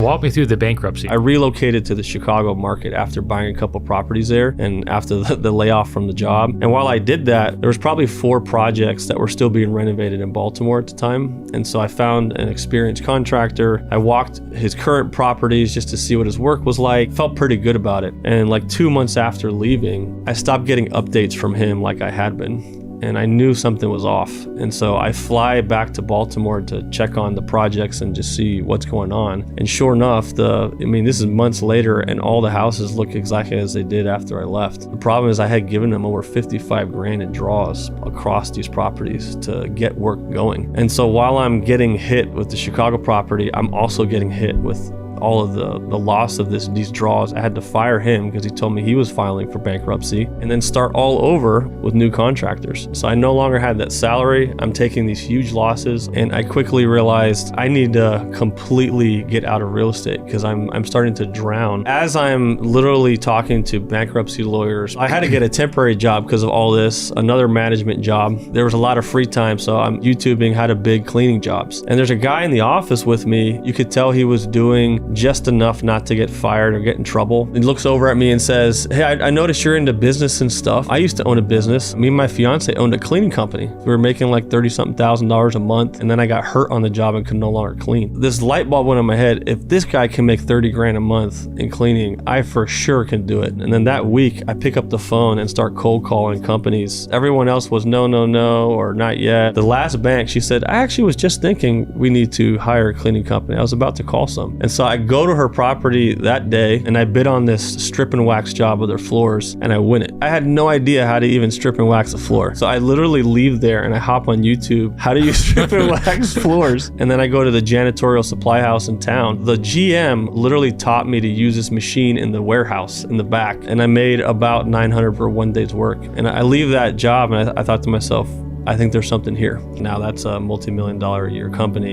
Walk me through the bankruptcy. I relocated to the Chicago market after buying a couple properties there and after the layoff from the job. And while I did that, there was probably 4 projects that were still being renovated in Baltimore at the time. And so I found an experienced contractor. I walked his current properties just to see what his work was like. Felt pretty good about it. And like 2 months after leaving, I stopped getting updates from him like I had been. And I knew something was off. And so I fly back to Baltimore to check on the projects and just see what's going on. And sure enough, this is months later and all the houses look exactly as they did after I left. The problem is I had given them over 55 grand in draws across these properties to get work going. And so while I'm getting hit with the Chicago property, I'm also getting hit with all of the loss of these draws. I had to fire him because he told me he was filing for bankruptcy and then start all over with new contractors. So I no longer had that salary. I'm taking these huge losses, and I quickly realized I need to completely get out of real estate because I'm starting to drown. As I'm literally talking to bankruptcy lawyers, I had to get a temporary job because of all this, another management job. There was a lot of free time, so I'm YouTubing how to bid cleaning jobs. And there's a guy in the office with me. You could tell he was doing just enough not to get fired or get in trouble. He looks over at me and says, "Hey, I noticed you're into business and stuff. I used to own a business. Me and my fiance owned a cleaning company. We were making like $30-something thousand a month, and then I got hurt on the job and could no longer clean." This light bulb went in my head. If this guy can make 30 grand a month in cleaning, I for sure can do it. And then that week, I pick up the phone and start cold calling companies. Everyone else was no, or not yet. The last bank, she said, "I actually was just thinking we need to hire a cleaning company. I was about to call some." And so I go to her property that day and I bid on this strip and wax job of their floors and I win it. I had no idea how to even strip and wax a floor. So I literally leave there and I hop on YouTube, how do you strip and wax floors? And then I go to the janitorial supply house in town. The GM literally taught me to use this machine in the warehouse in the back, and I made about $900 for one day's work. And I leave that job and I thought to myself, I think there's something here. Now that's a multi-million-dollar a year company.